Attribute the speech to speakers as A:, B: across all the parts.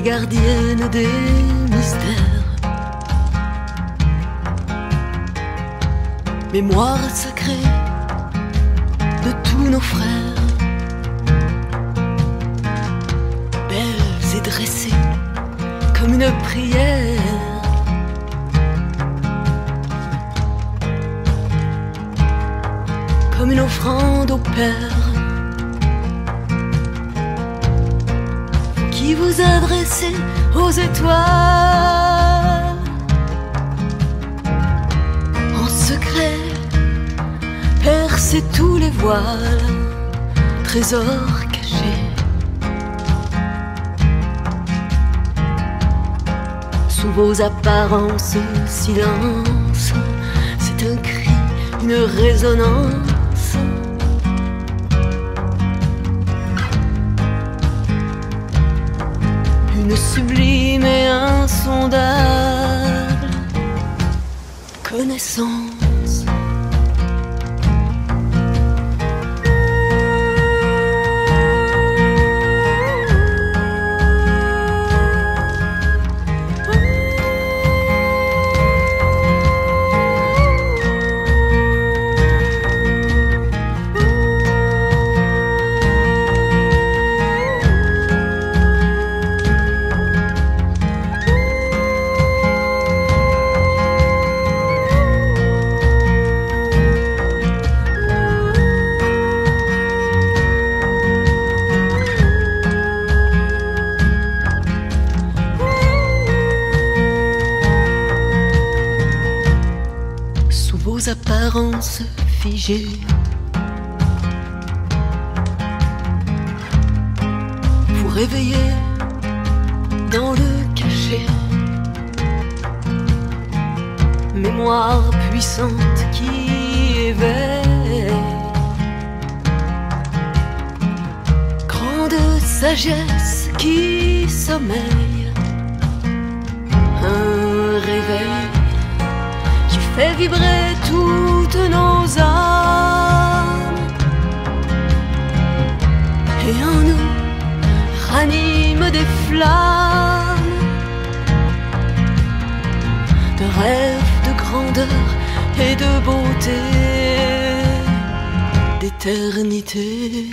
A: les gardiennes des mystères. Mémoire sacrée de tous nos frères, belles et dressées comme une prière. Comme une offrande au Père, qui vous adressez aux étoiles. En secret, percez tous les voiles, trésors cachés. Sous vos apparences, silence, c'est un cri, une résonance. Une sublime et insondable connaissance. Vos apparences figées, vous réveillez dans le cachet. Mémoire puissante qui éveille, grande sagesse qui sommeille. Un réveil fait vibrer toutes nos âmes, et en nous ranime des flammes de rêves, de grandeur et de beauté, d'éternité.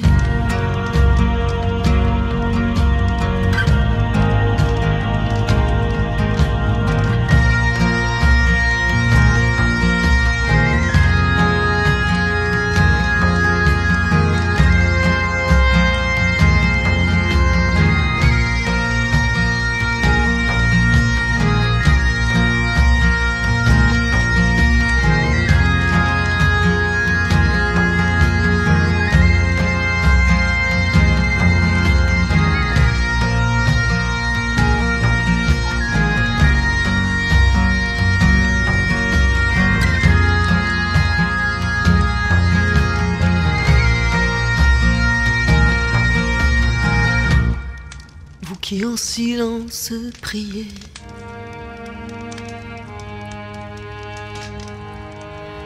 A: Qui en silence priez,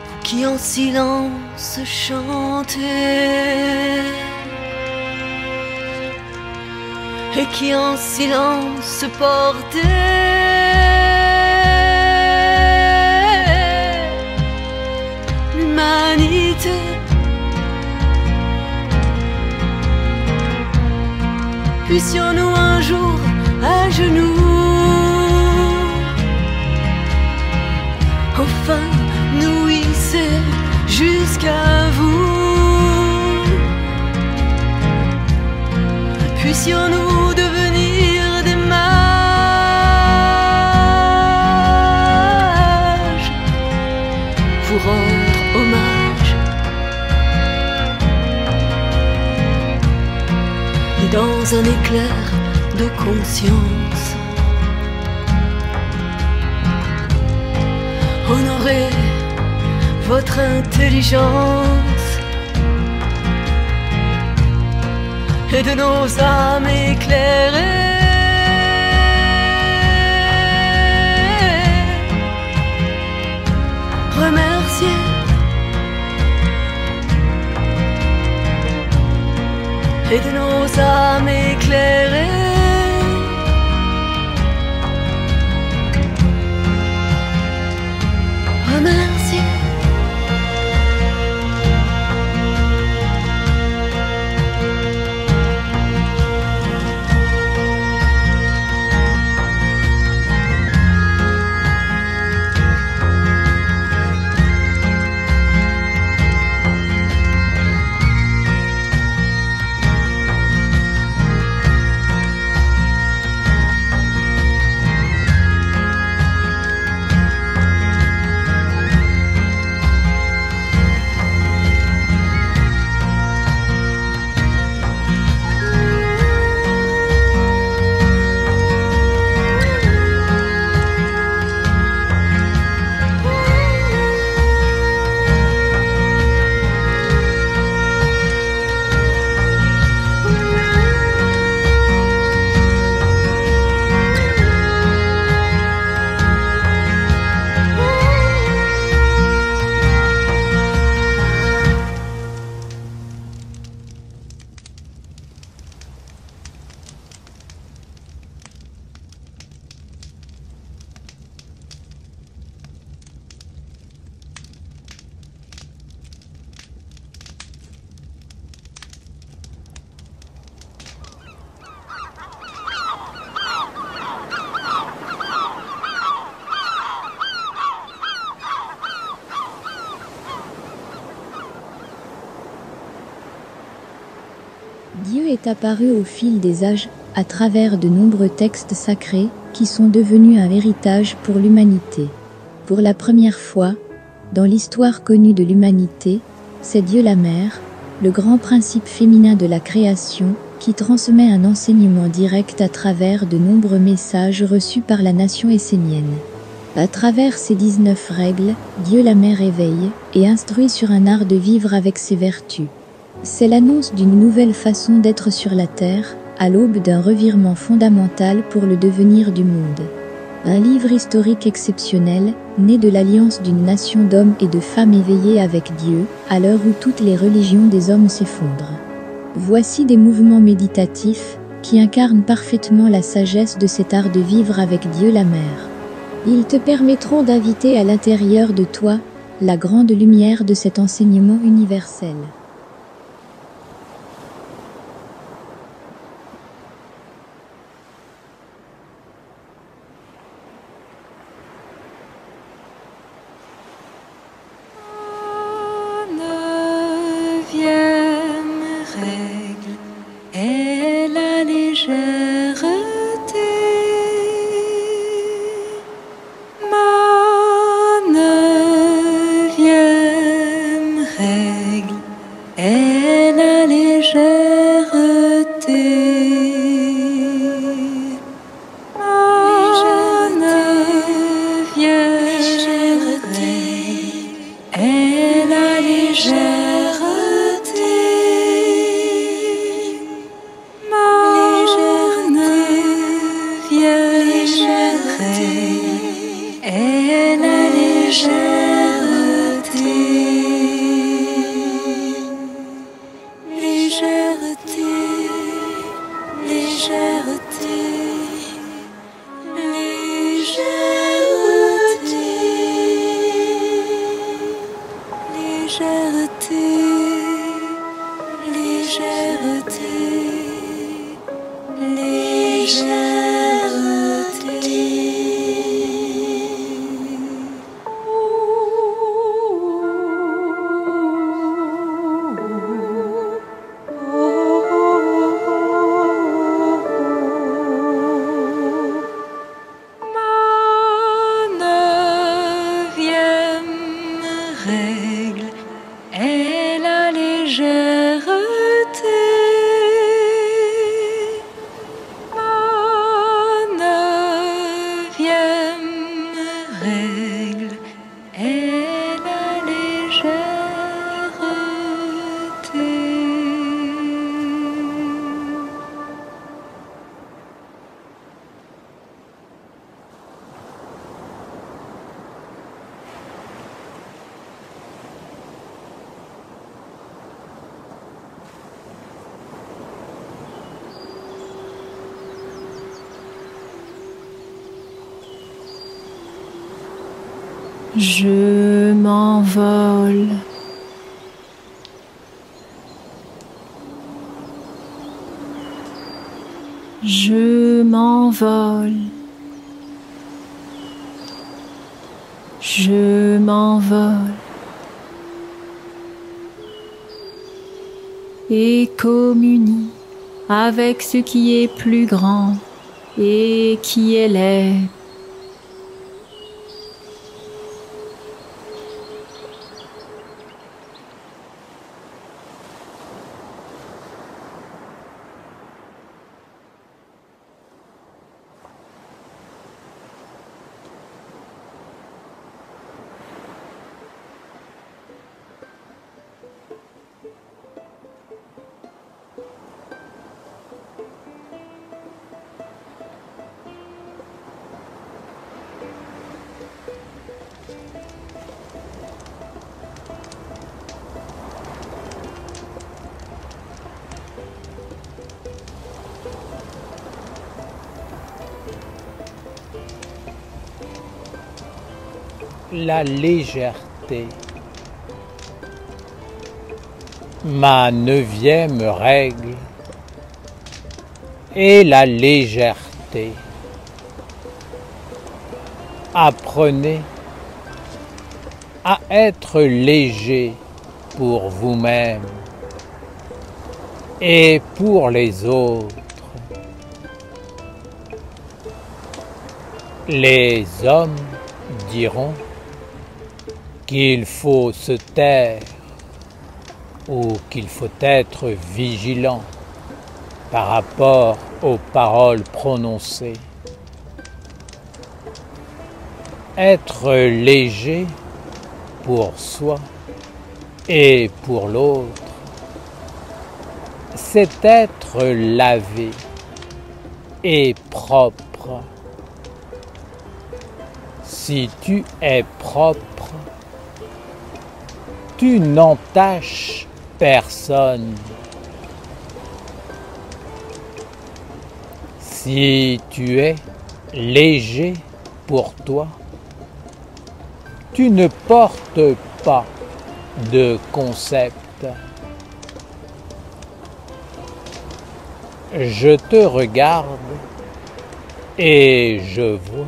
A: vous qui en silence chantez, et qui en silence portez l'humanité. Puissions-nous un jour à genoux enfin nous hisser jusqu'à vous. Puissions-nous devenir des mages, vous rendre hommage, et dans un éclair de conscience honorer votre intelligence, et de nos âmes éclairées remercier et de nos âmes éclairées merci.
B: Dieu est apparu au fil des âges, à travers de nombreux textes sacrés, qui sont devenus un héritage pour l'humanité. Pour la première fois, dans l'histoire connue de l'humanité, c'est Dieu la Mère, le grand principe féminin de la création, qui transmet un enseignement direct à travers de nombreux messages reçus par la nation essénienne. À travers ces 19 règles, Dieu la Mère éveille et instruit sur un art de vivre avec ses vertus. C'est l'annonce d'une nouvelle façon d'être sur la terre, à l'aube d'un revirement fondamental pour le devenir du monde. Un livre historique exceptionnel, né de l'alliance d'une nation d'hommes et de femmes éveillés avec Dieu, à l'heure où toutes les religions des hommes s'effondrent. Voici des mouvements méditatifs, qui incarnent parfaitement la sagesse de cet art de vivre avec Dieu la Mère. Ils te permettront d'inviter à l'intérieur de toi, la grande lumière de cet enseignement universel.
A: Je m'envole. Je m'envole. Je m'envole. Et communie avec ce qui est plus grand et qui élève.
C: La légèreté. Ma 9e règle est la légèreté. Apprenez à être léger pour vous-même et pour les autres. Les hommes diront qu'il faut se taire ou qu'il faut être vigilant par rapport aux paroles prononcées. Être léger pour soi et pour l'autre, c'est être lavé et propre. Si tu es propre, tu n'entaches personne. Si tu es léger pour toi, tu ne portes pas de concept. Je te regarde et je vois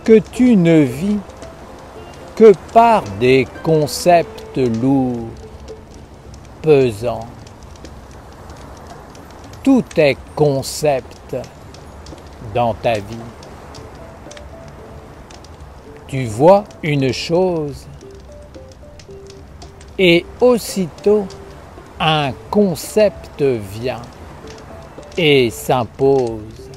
C: que tu ne vis que par des concepts lourds, pesants. Tout est concept dans ta vie. Tu vois une chose et aussitôt un concept vient et s'impose.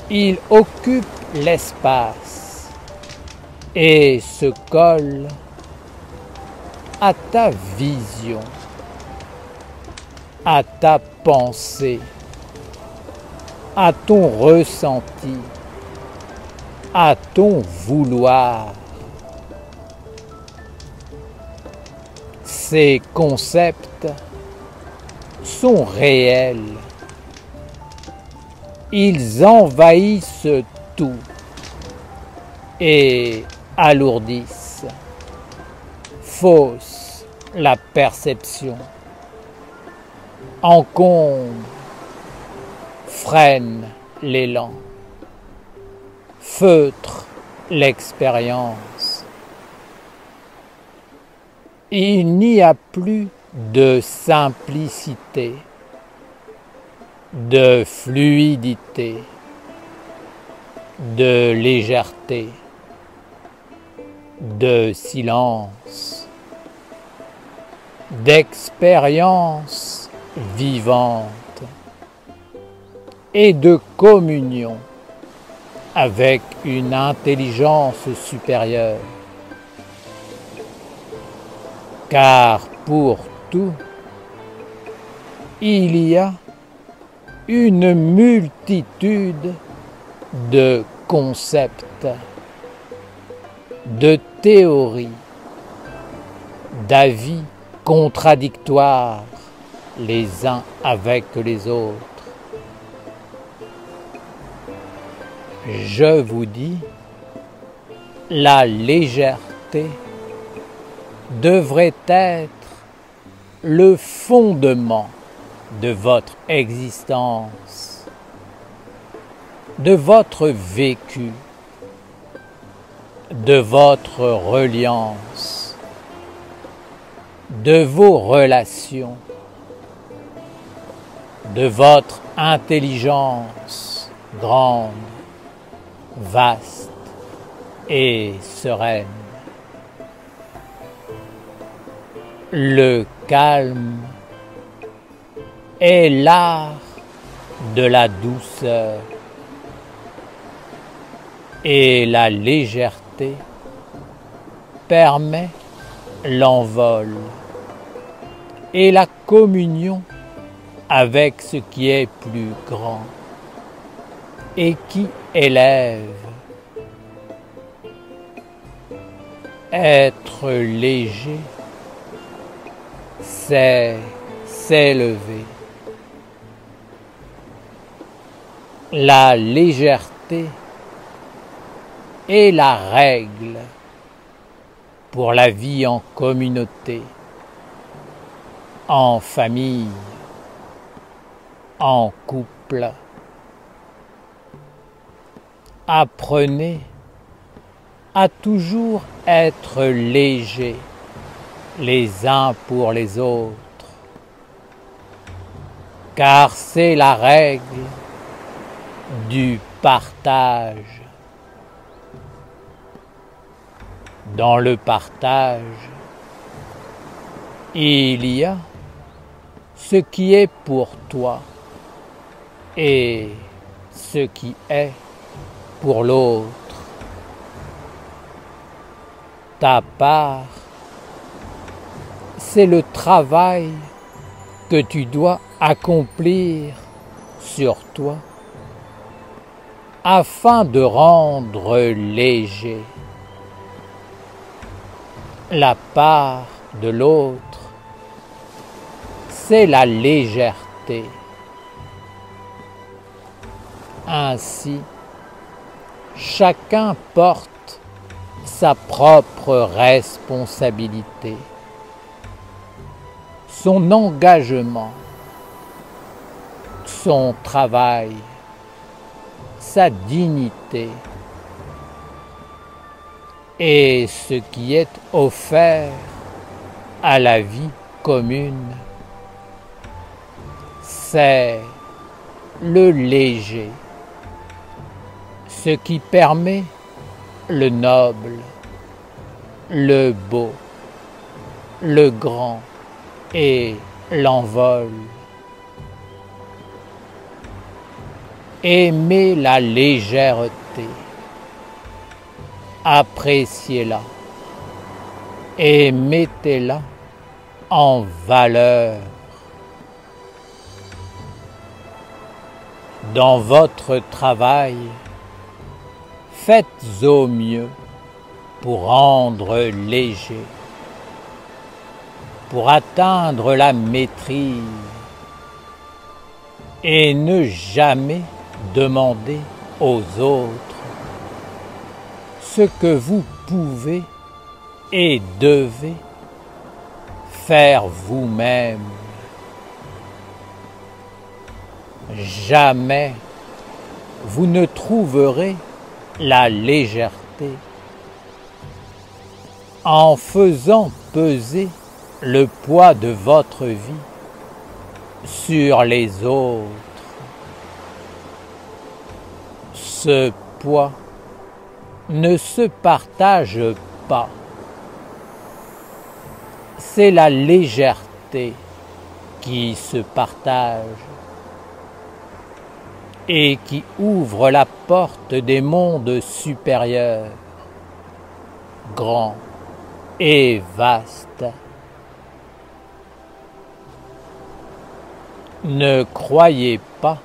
C: Il occupe l'espace et se colle à ta vision, à ta pensée, à ton ressenti, à ton vouloir. Ces concepts sont réels. Ils envahissent tout et alourdissent, faussent la perception, encombrent, freinent l'élan, feutrent l'expérience. Il n'y a plus de simplicité, de fluidité, de légèreté, de silence, d'expérience vivante et de communion avec une intelligence supérieure. Car pour tout, il y a une multitude de concepts, de théories, d'avis contradictoires les uns avec les autres. je vous dis, la légèreté devrait être le fondement de votre existence, de votre vécu, de votre reliance, de vos relations, de votre intelligence grande, vaste et sereine. Le calme est l'art de la douceur et la légèreté permet l'envol et la communion avec ce qui est plus grand et qui élève. Être léger, c'est s'élever. La légèreté est la règle pour la vie en communauté, en famille, en couple. Apprenez à toujours être légers les uns pour les autres, car c'est la règle du partage. Dans le partage, il y a ce qui est pour toi et ce qui est pour l'autre. Ta part, c'est le travail que tu dois accomplir sur toi afin de rendre léger la part de l'autre. C'est la légèreté. Ainsi, chacun porte sa propre responsabilité, son engagement, son travail, sa dignité et ce qui est offert à la vie commune. C'est le léger, ce qui permet le noble, le beau, le grand et l'envol. Aimez la légèreté, appréciez-la et mettez-la en valeur. Dans votre travail, faites au mieux pour rendre léger, pour atteindre la maîtrise et ne jamais demander aux autres ce que vous pouvez et devez faire vous-même. Jamais vous ne trouverez la légèreté en faisant peser le poids de votre vie sur les autres. Ce poids ne se partage pas. C'est la légèreté qui se partage et qui ouvre la porte des mondes supérieurs, grands et vastes. Ne croyez pas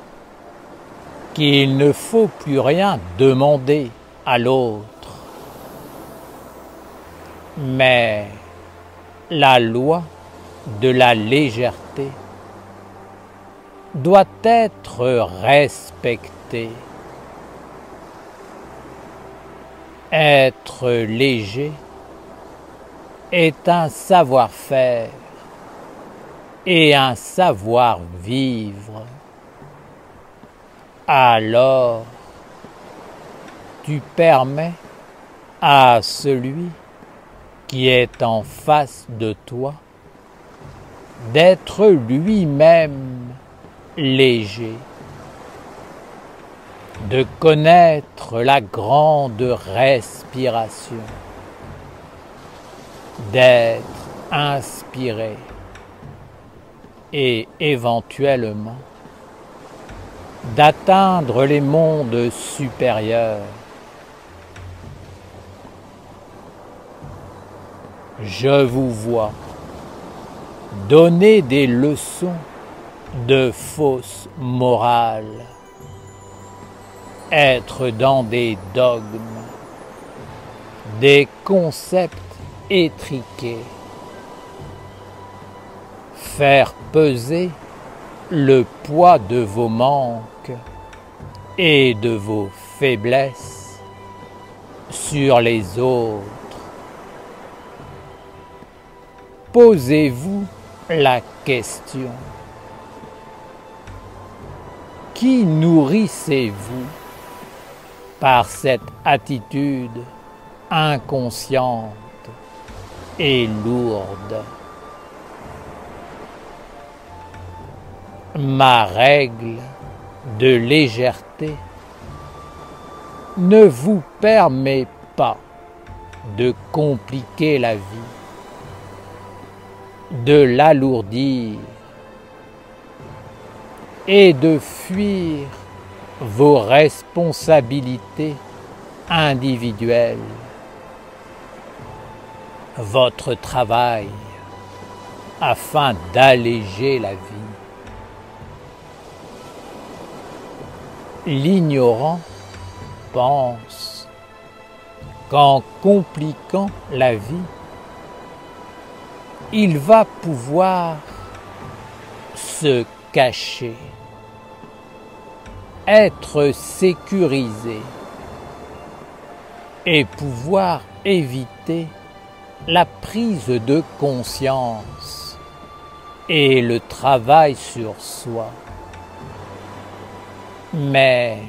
C: qu'il ne faut plus rien demander à l'autre, mais la loi de la légèreté doit être respectée. Être léger est un savoir-faire et un savoir-vivre. Alors, tu permets à celui qui est en face de toi d'être lui-même léger, de connaître la grande respiration, d'être inspiré et éventuellement d'atteindre les mondes supérieurs. Je vous vois donner des leçons de fausse morale, être dans des dogmes, des concepts étriqués, faire peser le poids de vos manques et de vos faiblesses sur les autres. Posez-vous la question: qui nourrissez-vous par cette attitude inconsciente et lourde? Ma règle de légèreté ne vous permet pas de compliquer la vie, de l'alourdir et de fuir vos responsabilités individuelles, votre travail, afin d'alléger la vie. L'ignorant pense qu'en compliquant la vie, il va pouvoir se cacher, être sécurisé et pouvoir éviter la prise de conscience et le travail sur soi. Mais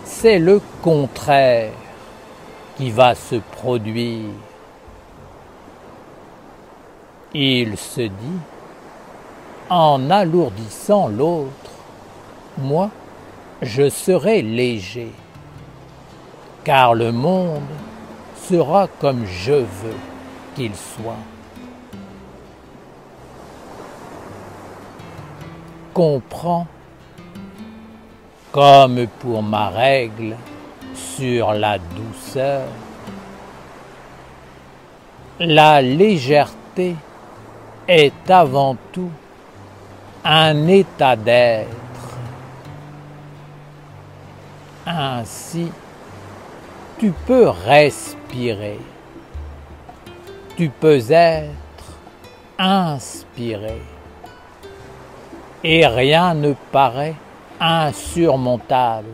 C: c'est le contraire qui va se produire. Il se dit, en alourdissant l'autre, moi, je serai léger, car le monde sera comme je veux qu'il soit. Comprends, comme pour ma règle sur la douceur, la légèreté est avant tout un état d'être. Ainsi, tu peux respirer, tu peux être inspiré, et rien ne paraît insurmontable,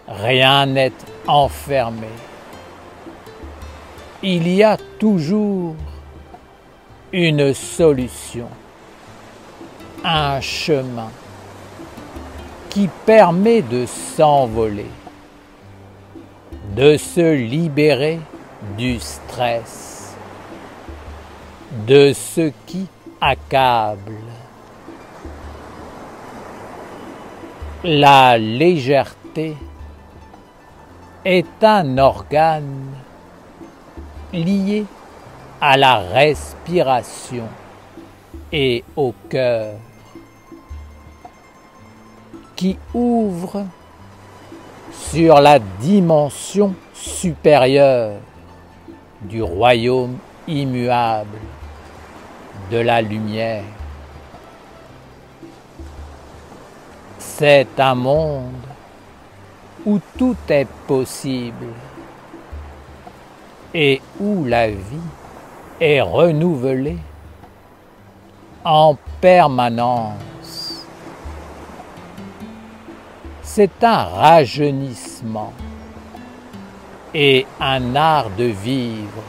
C: rien n'est enfermé. Il y a toujours une solution, un chemin qui permet de s'envoler, de se libérer du stress, de ce qui accable. La légèreté est un organe lié à la respiration et au cœur, qui ouvre sur la dimension supérieure du royaume immuable de la lumière. C'est un monde où tout est possible et où la vie est renouvelée en permanence. C'est un rajeunissement et un art de vivre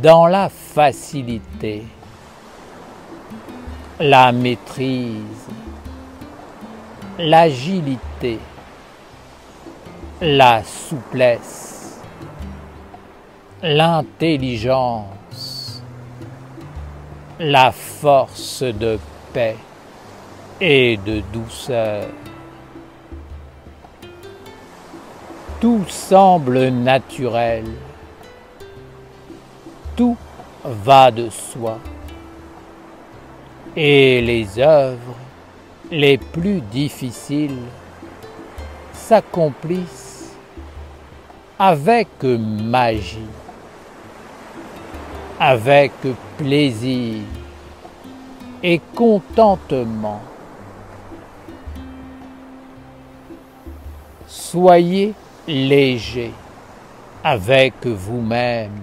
C: dans la facilité, la maîtrise, l'agilité, la souplesse, l'intelligence, la force de paix et de douceur. Tout semble naturel, tout va de soi, et les œuvres les plus difficiles s'accomplissent avec magie, avec plaisir et contentement. Soyez léger avec vous-même.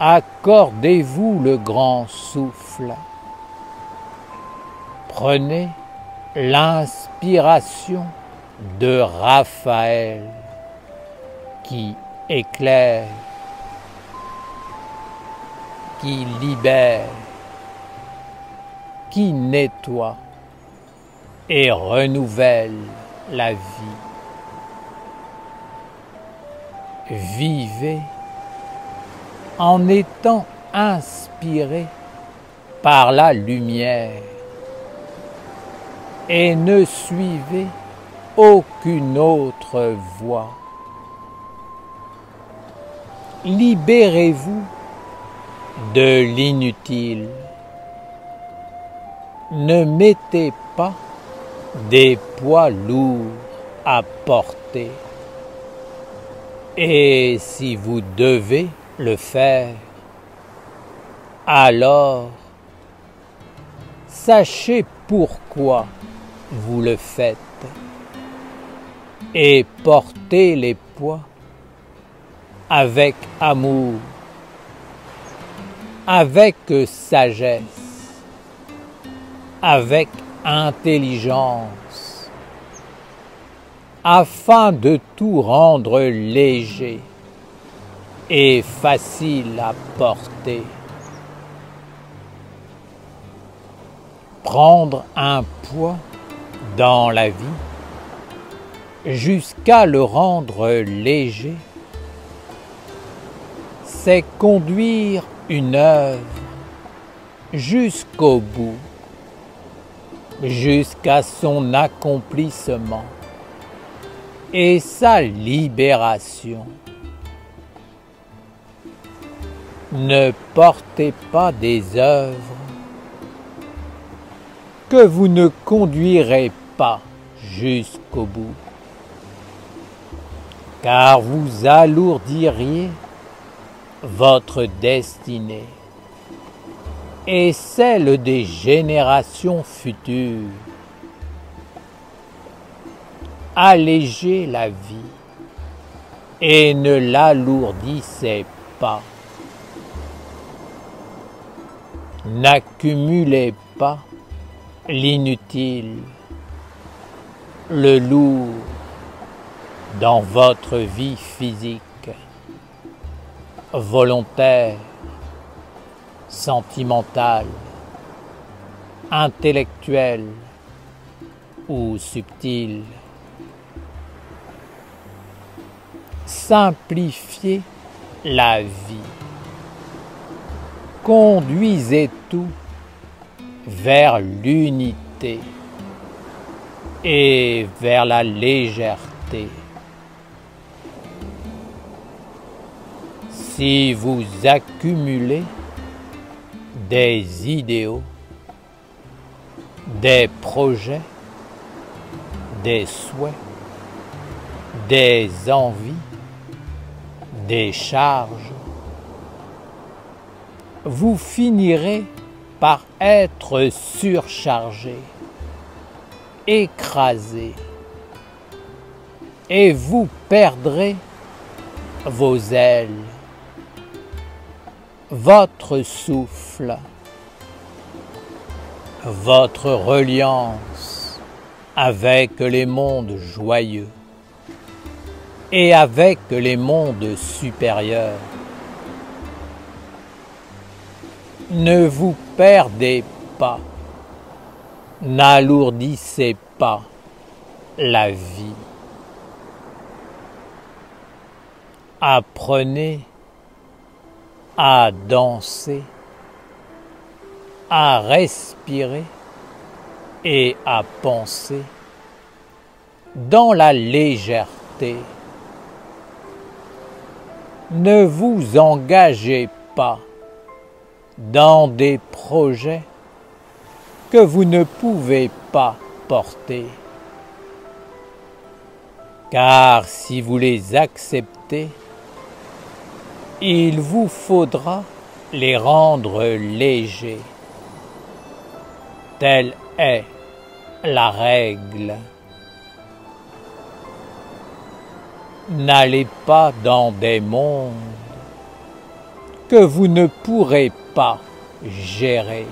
C: Accordez-vous le grand souffle. Prenez l'inspiration de Raphaël qui éclaire, qui libère, qui nettoie et renouvelle la vie. Vivez en étant inspiré par la lumière et ne suivez aucune autre voie. Libérez-vous de l'inutile. Ne mettez pas des poids lourds à porter. Et si vous devez le faire, alors sachez pourquoi vous le faites et portez les poids avec amour, avec sagesse, avec intelligence, afin de tout rendre léger et facile à porter. Prendre un poids dans la vie jusqu'à le rendre léger, c'est conduire une œuvre jusqu'au bout, jusqu'à son accomplissement et sa libération. Ne portez pas des œuvres que vous ne conduirez pas jusqu'au bout, car vous alourdiriez votre destinée et celle des générations futures. Allégez la vie et ne l'alourdissez pas. N'accumulez pas l'inutile, le lourd dans votre vie physique, volontaire, sentimentale, intellectuelle ou subtile. Simplifiez la vie. Conduisez tout vers l'unité et vers la légèreté. Si vous accumulez des idéaux, des projets, des souhaits, des envies, des charges, vous finirez par être surchargé, écrasé, et vous perdrez vos ailes, votre souffle, votre reliance avec les mondes joyeux. et avec les mondes supérieurs. Ne vous perdez pas, n'alourdissez pas la vie. Apprenez à danser, à respirer et à penser dans la légèreté. Ne vous engagez pas dans des projets que vous ne pouvez pas porter. Car si vous les acceptez, il vous faudra les rendre légers. Telle est la règle. N'allez pas dans des mondes que vous ne pourrez pas gérer,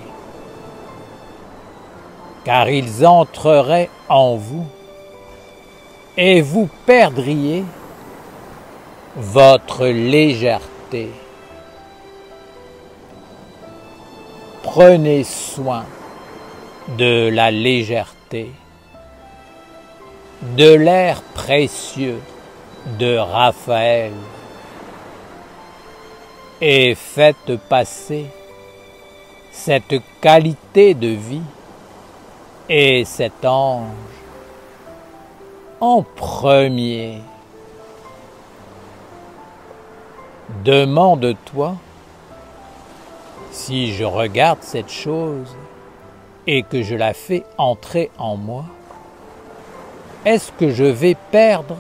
C: car ils entreraient en vous et vous perdriez votre légèreté. Prenez soin de la légèreté, de l'air précieux de Raphaël, et faites passer cette qualité de vie et cet ange en premier. Demande-toi, si je regarde cette chose et que je la fais entrer en moi, est-ce que je vais perdre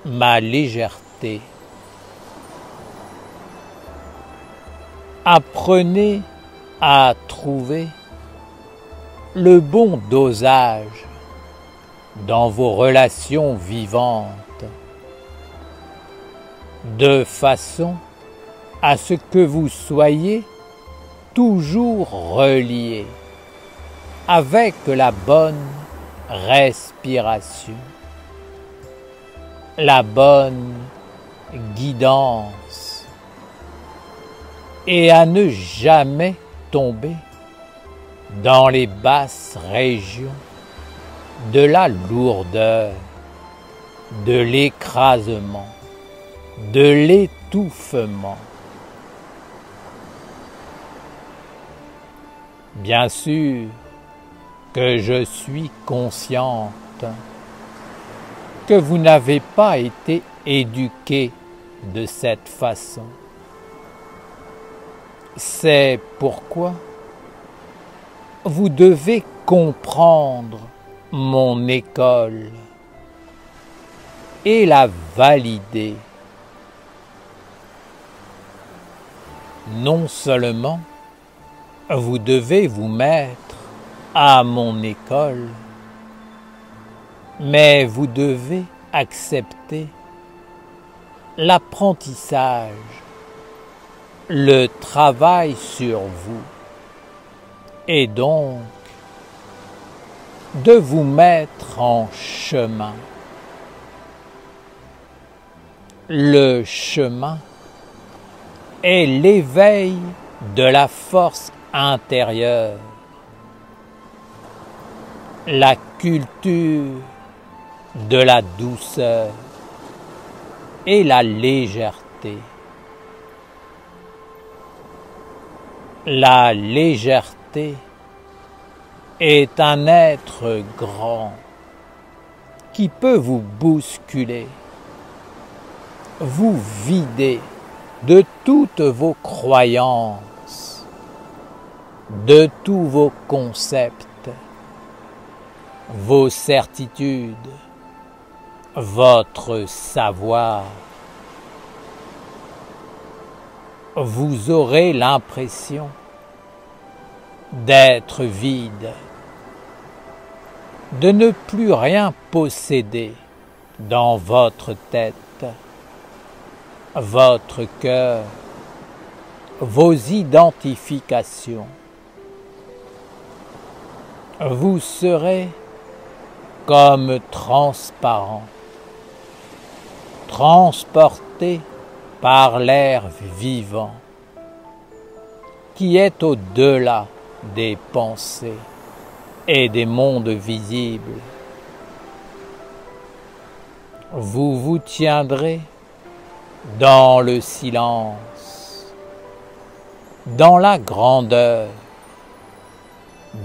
C: ma légèreté? Apprenez à trouver le bon dosage dans vos relations vivantes, de façon à ce que vous soyez toujours reliés avec la bonne respiration, la bonne guidance, et à ne jamais tomber dans les basses régions de la lourdeur, de l'écrasement, de l'étouffement. Bien sûr que je suis consciente que vous n'avez pas été éduqués de cette façon. C'est pourquoi vous devez comprendre mon école et la valider. Non seulement vous devez vous mettre à mon école, mais vous devez accepter l'apprentissage, le travail sur vous, et donc de vous mettre en chemin. Le chemin est l'éveil de la force intérieure, la culture de la douceur et la légèreté. La légèreté est un être grand qui peut vous bousculer, vous vider de toutes vos croyances, de tous vos concepts, vos certitudes, votre savoir. Vous aurez l'impression d'être vide, de ne plus rien posséder dans votre tête, votre cœur, vos identifications. Vous serez comme transparent, transporté par l'air vivant qui est au-delà des pensées et des mondes visibles. Vous vous tiendrez dans le silence, dans la grandeur,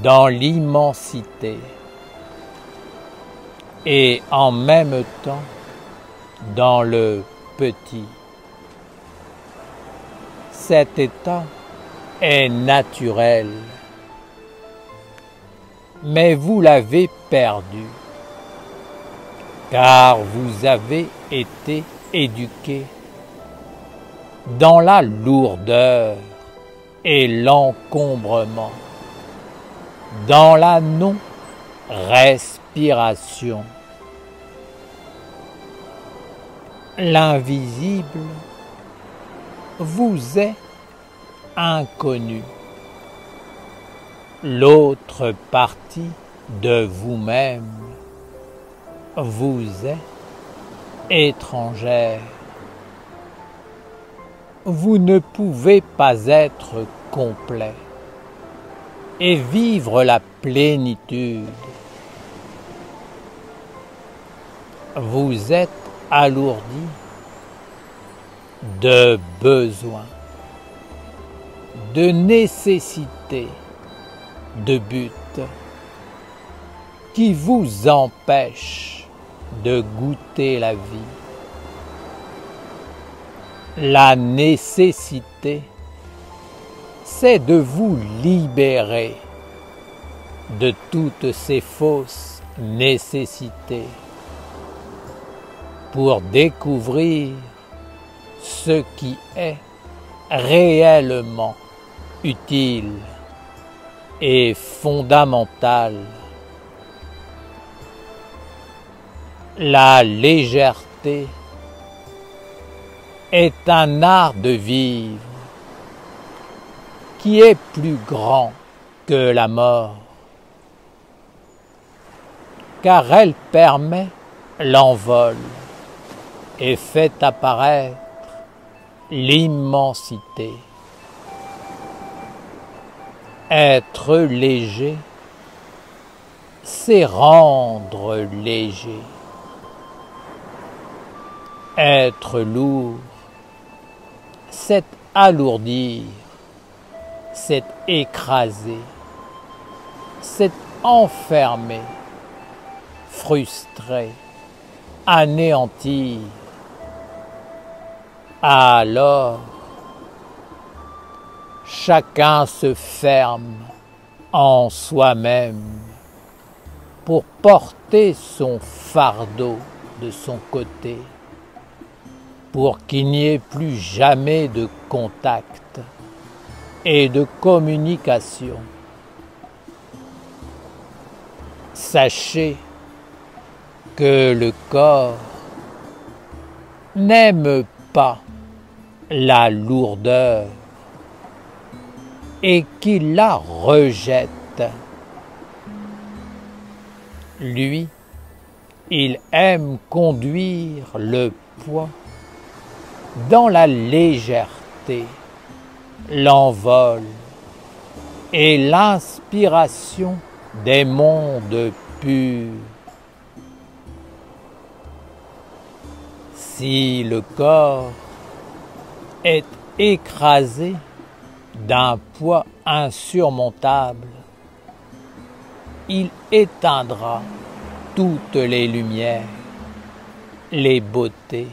C: dans l'immensité et en même temps dans le petit. Cet état est naturel, mais vous l'avez perdu, car vous avez été éduqué dans la lourdeur et l'encombrement, dans la non-respiration. L'invisible vous est inconnu. L'autre partie de vous-même vous est étrangère. Vous ne pouvez pas être complet et vivre la plénitude. Vous êtes alourdi de besoins, de nécessités, de buts qui vous empêchent de goûter la vie. La nécessité, c'est de vous libérer de toutes ces fausses nécessités pour découvrir ce qui est réellement utile et fondamental. La légèreté est un art de vivre qui est plus grand que la mort, car elle permet l'envol et fait apparaître l'immensité. Être léger, c'est rendre léger. Être lourd, c'est alourdir, c'est écraser, c'est enfermer, frustrer, anéantir. Alors, chacun se ferme en soi-même pour porter son fardeau de son côté, pour qu'il n'y ait plus jamais de contact et de communication. Sachez que le corps n'aime pas la lourdeur et qu'il la rejette. Lui, il aime conduire le poids dans la légèreté, l'envol et l'inspiration des mondes purs. Si le corps est écrasé d'un poids insurmontable, il éteindra toutes les lumières, les beautés,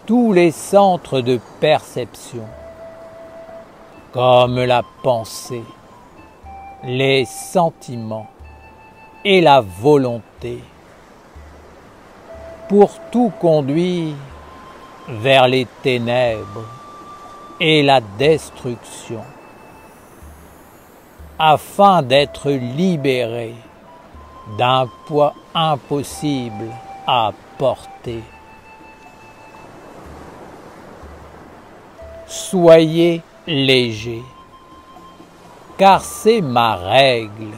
C: tous les centres de perception, comme la pensée, les sentiments et la volonté, pour tout conduire vers les ténèbres et la destruction, afin d'être libéré d'un poids impossible à porter. Soyez léger, car c'est ma règle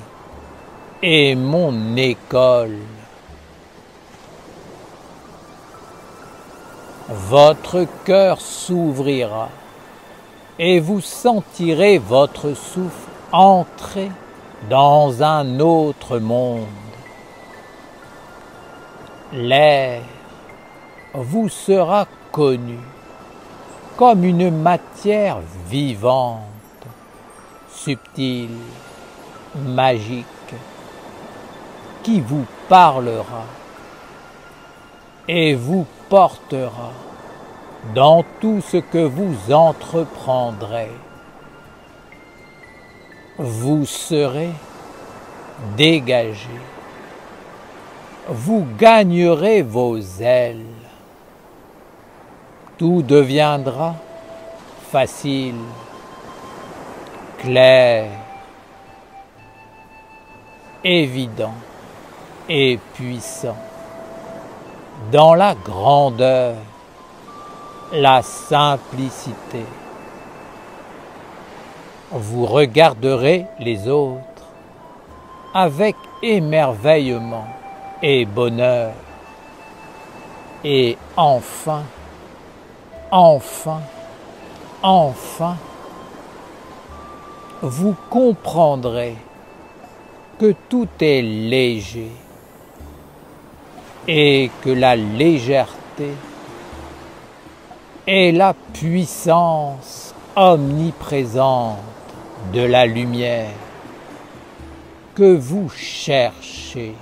C: et mon école. votre cœur s'ouvrira et vous sentirez votre souffle entrer dans un autre monde. L'air vous sera connu comme une matière vivante, subtile, magique, qui vous parlera et vous portera dans tout ce que vous entreprendrez. Vous serez dégagé, vous gagnerez vos ailes, tout deviendra facile, clair, évident et puissant, dans la grandeur, la simplicité. Vous regarderez les autres avec émerveillement et bonheur. Et enfin, vous comprendrez que tout est léger et que la légèreté est la puissance omniprésente de la lumière que vous cherchez.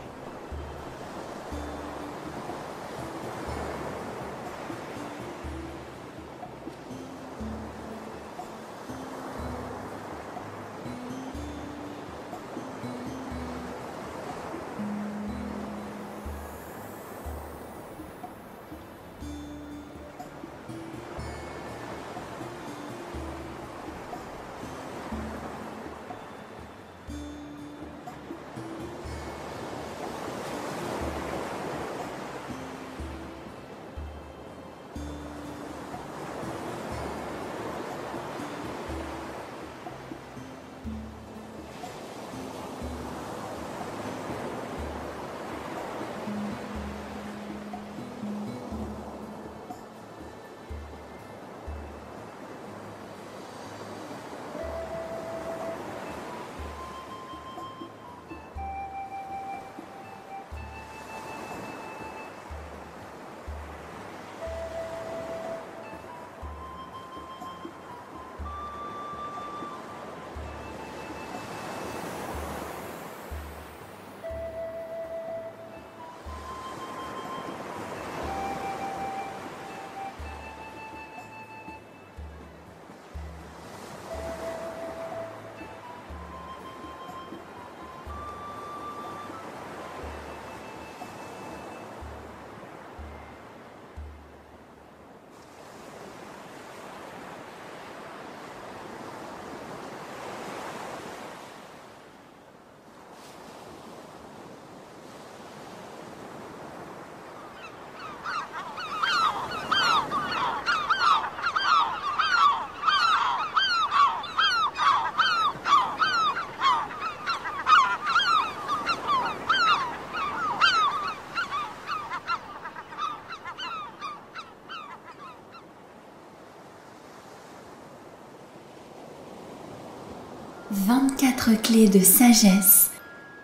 C: «
D: 24 clés de sagesse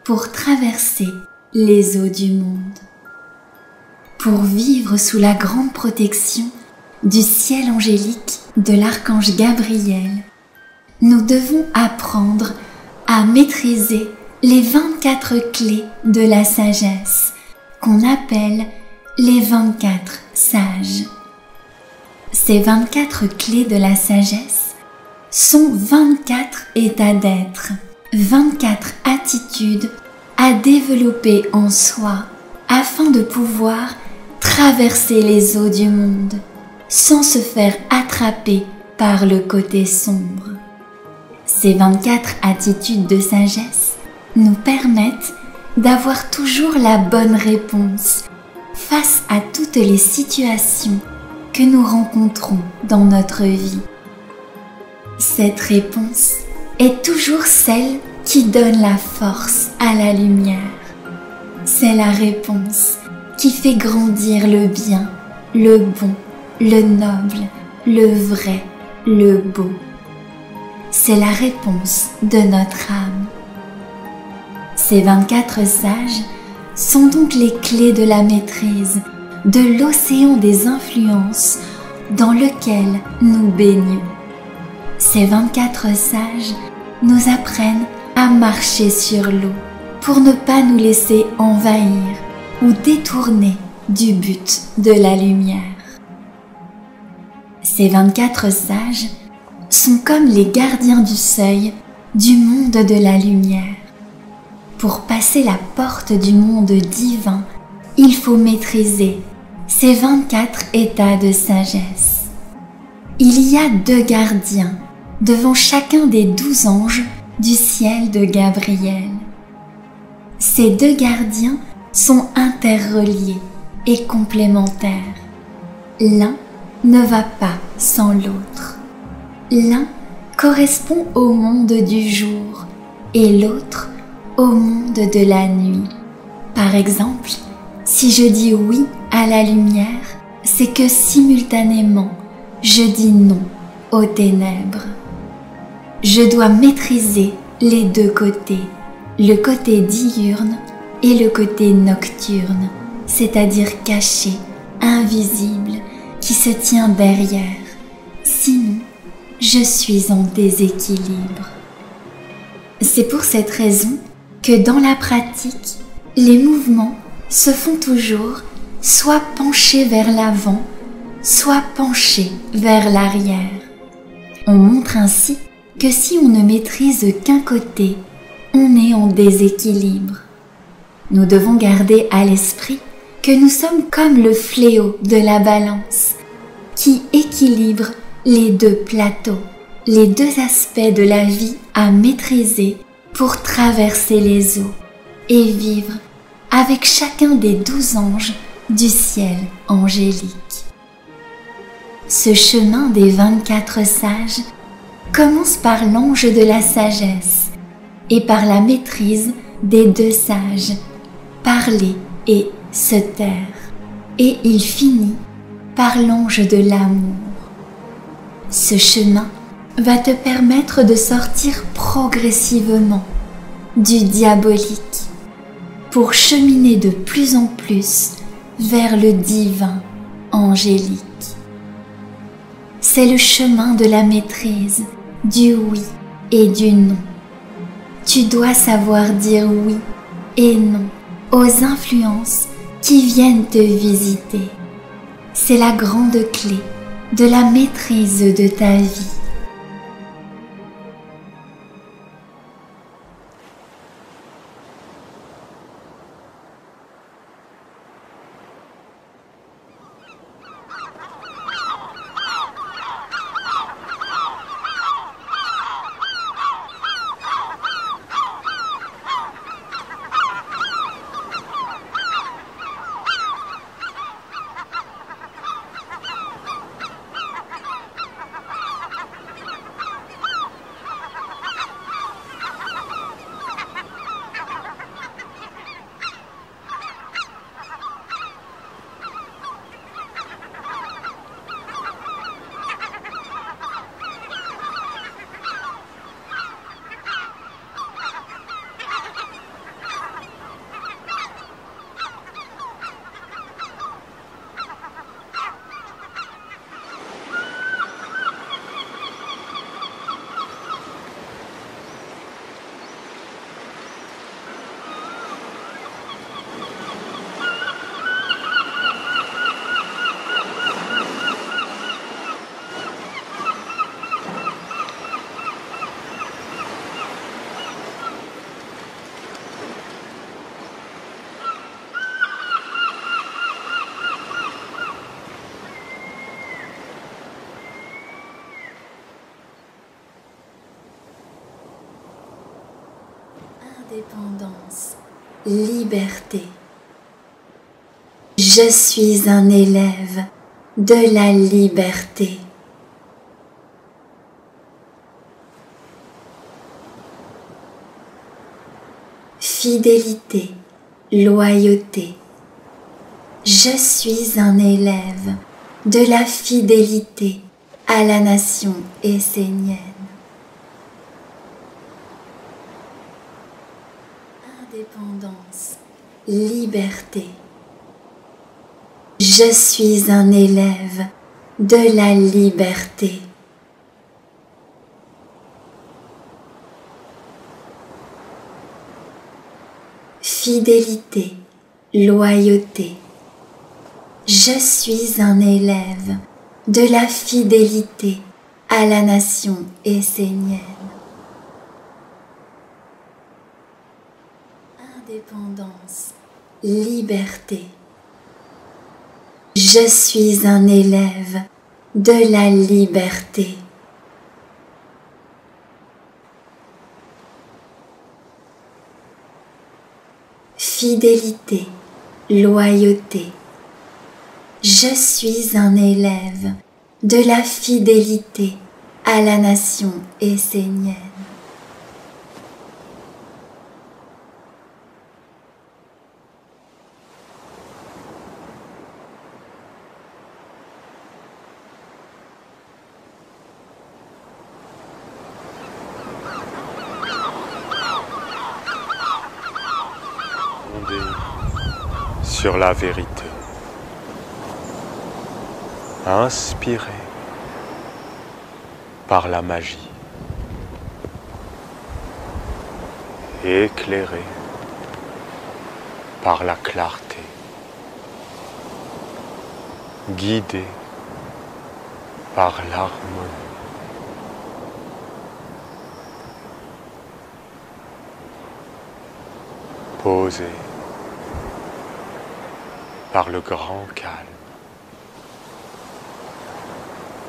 D: pour traverser les eaux du monde. Pour vivre sous la grande protection du ciel angélique de l'archange Gabriel, nous devons apprendre à maîtriser les 24 clés de la sagesse qu'on appelle les 24 sages. Ces 24 clés de la sagesse sont 24 états d'être, 24 attitudes à développer en soi afin de pouvoir traverser les eaux du monde sans se faire attraper par le côté sombre. Ces 24 attitudes de sagesse nous permettent d'avoir toujours la bonne réponse face à toutes les situations que nous rencontrons dans notre vie. Cette réponse est toujours celle qui donne la force à la lumière. C'est la réponse qui fait grandir le bien, le bon le noble, le vrai, le beau. C'est la réponse de notre âme. Ces 24 sages sont donc les clés de la maîtrise de l'océan des influences dans lequel nous baignons. Ces 24 sages nous apprennent à marcher sur l'eau pour ne pas nous laisser envahir ou détourner du but de la lumière. Ces 24 sages sont comme les gardiens du seuil du monde de la lumière. Pour passer la porte du monde divin, il faut maîtriser ces 24 états de sagesse. Il y a 2 gardiens devant chacun des 12 anges du ciel de Gabriel. Ces 2 gardiens sont interreliés et complémentaires. L'un ne va pas sans l'autre. L'un correspond au monde du jour et l'autre au monde de la nuit. Par exemple, si je dis oui à la lumière, c'est que simultanément, je dis non aux ténèbres. Je dois maîtriser les 2 côtés, le côté diurne et le côté nocturne, c'est-à-dire caché, invisible, qui se tient derrière. Sinon, je suis en déséquilibre. C'est pour cette raison que dans la pratique, les mouvements se font toujours soit penchés vers l'avant, soit penchés vers l'arrière. On montre ainsi que si on ne maîtrise qu'un côté, on est en déséquilibre. Nous devons garder à l'esprit que nous sommes comme le fléau de la balance qui équilibre les 2 plateaux, les 2 aspects de la vie à maîtriser pour traverser les eaux et vivre avec chacun des 12 anges du ciel angélique. Ce chemin des 24 sages commence par l'ange de la sagesse et par la maîtrise des 2 sages, parler et se taire, et il finit par l'ange de l'amour. Ce chemin va te permettre de sortir progressivement du diabolique pour cheminer de plus en plus vers le divin angélique. C'est le chemin de la maîtrise, du oui et du non. Tu dois savoir dire oui et non aux influences qui viennent te visiter. C'est la grande clé de la maîtrise de ta vie. Indépendance, liberté. Je suis un élève de la liberté. Fidélité, loyauté. Je suis un élève de la fidélité à la nation essénienne. Indépendance, liberté. Je suis un élève de la liberté. Fidélité, loyauté. Je suis un élève de la fidélité à la nation essénienne. Indépendance, liberté. Je suis un élève de la liberté. Fidélité, loyauté. Je suis un élève de la fidélité à la nation essénienne.
E: Sur la vérité, inspiré par la magie, éclairé par la clarté, guidé par l'harmonie. Posé par le grand calme.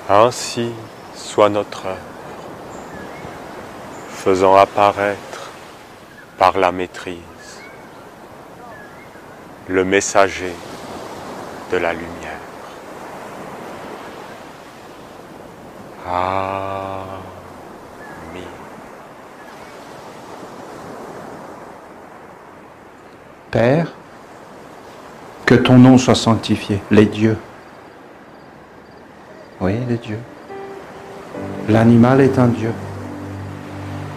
E: Ainsi soit notre œuvre, faisant apparaître par la maîtrise le messager de la lumière. Amen.
F: Père, que ton nom soit sanctifié, les dieux. Oui, les dieux. L'animal est un dieu.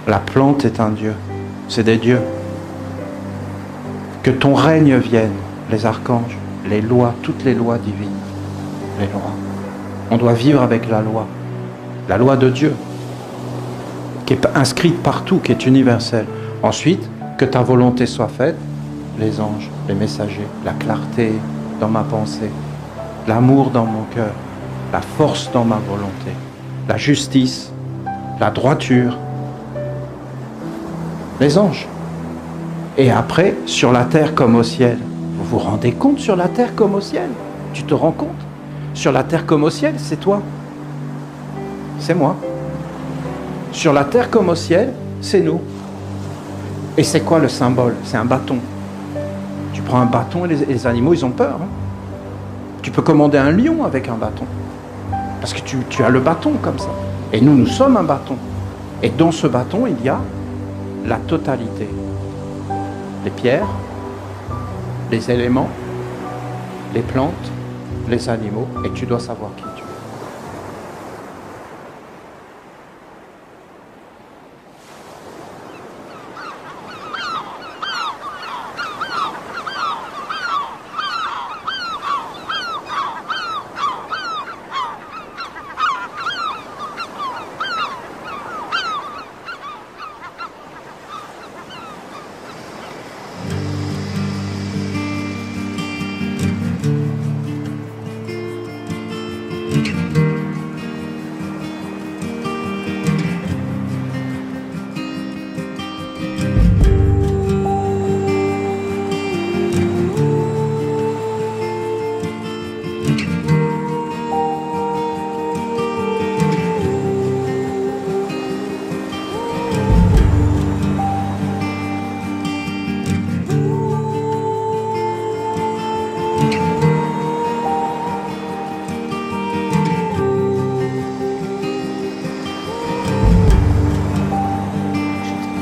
F: La plante est un dieu. C'est des dieux. Que ton règne vienne, les archanges, les lois, toutes les lois divines. Les lois. On doit vivre avec la loi de Dieu, qui est inscrite partout, qui est universelle. Ensuite, que ta volonté soit faite, les anges, les messagers, la clarté dans ma pensée, l'amour dans mon cœur, la force dans ma volonté, la justice, la droiture, les anges. Et après, sur la terre comme au ciel. Vous vous rendez compte, sur la terre comme au ciel? Tu te rends compte? Sur la terre comme au ciel, c'est toi. C'est moi. Sur la terre comme au ciel, c'est nous. Et c'est quoi le symbole? C'est un bâton. Tu prends un bâton et les animaux, ils ont peur. Hein. Tu peux commander un lion avec un bâton. Parce que tu as le bâton comme ça. Et nous, nous sommes un bâton. Et dans ce bâton, il y a la totalité. Les pierres, les éléments, les plantes, les animaux. Et tu dois savoir qui tu es.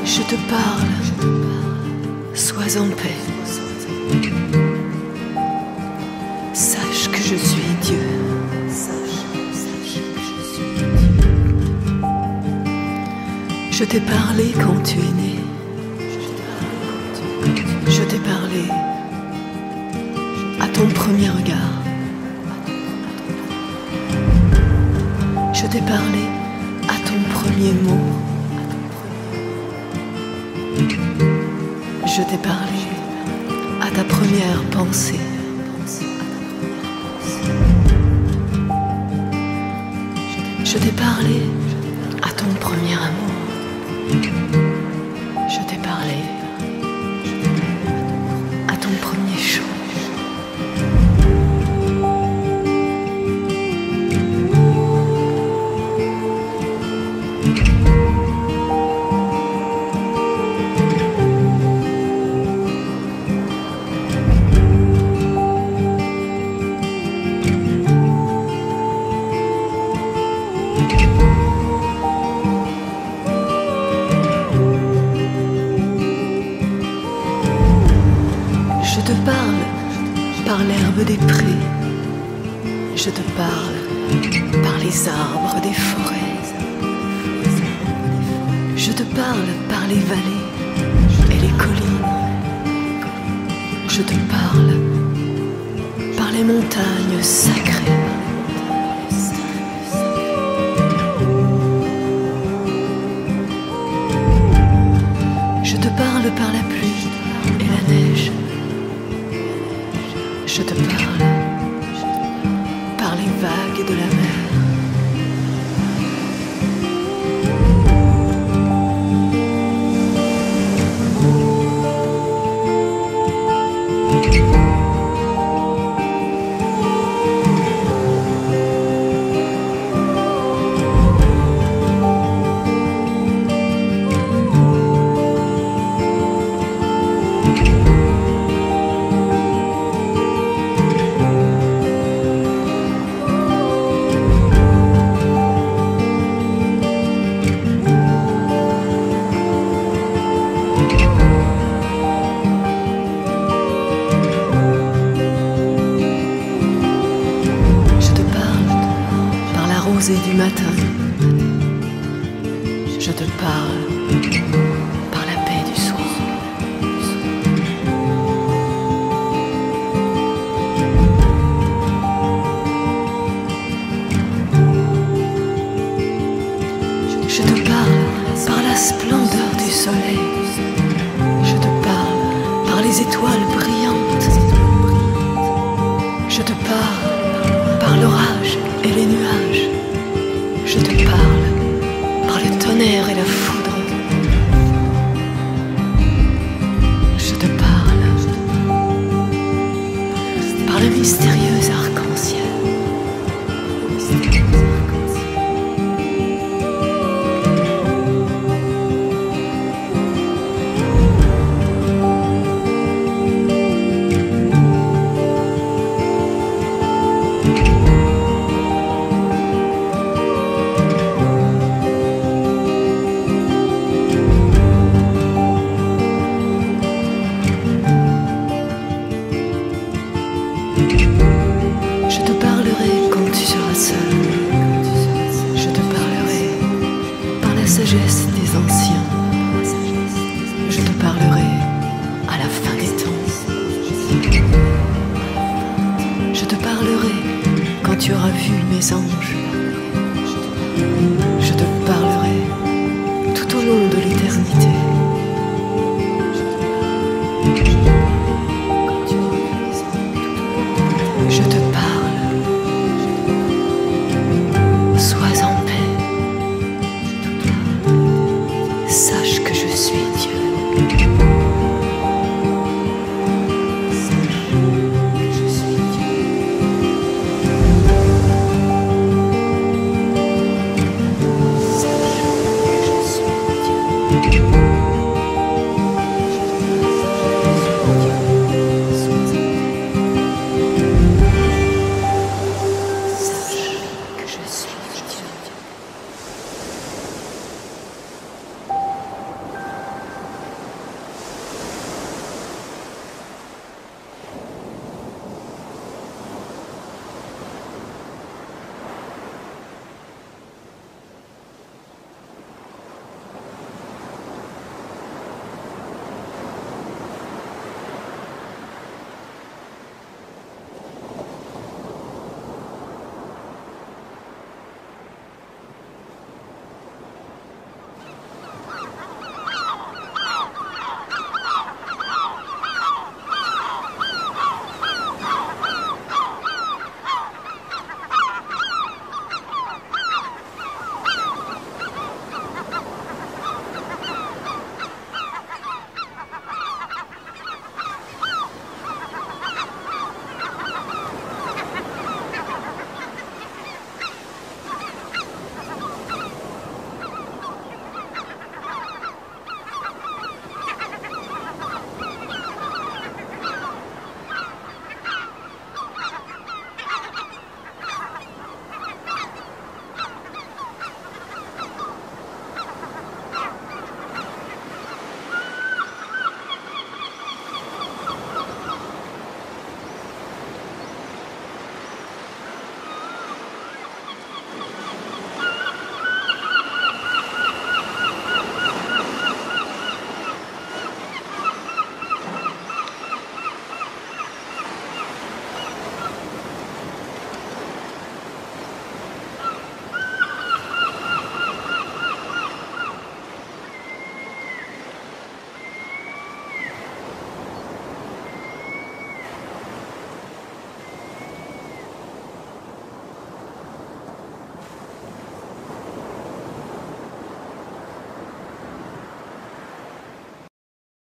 G: Je te parle, sois en paix. Sache que je suis Dieu. t'ai parlé quand tu es né. Je t'ai parlé à ton premier regard. Je t'ai parlé à ton premier mot. Je t'ai parlé à ta première pensée. Je t'ai parlé à ton premier amour. Je t'ai parlé à ton premier chant. Je te parle par l'herbe des prés. Je te parle par les arbres des forêts. Je te parle par les vallées et les collines. Je te parle par les montagnes sacrées. Je te parle par la pluie et la neige. Je te parle par les vagues de la mer. Et du matin, je te parle par la paix du soir. Je te parle par la splendeur du soleil. Je te parle par les étoiles brillantes. Je te parle par l'orage et les nuages. Je te parle par le tonnerre et la foudre. Je te parle par le mystérieux arc-en-ciel. Je te parlerai quand tu seras seul. Je te parlerai par la sagesse des anciens. Je te parlerai à la fin des temps. Je te parlerai quand tu auras vu mes anges. Je te parlerai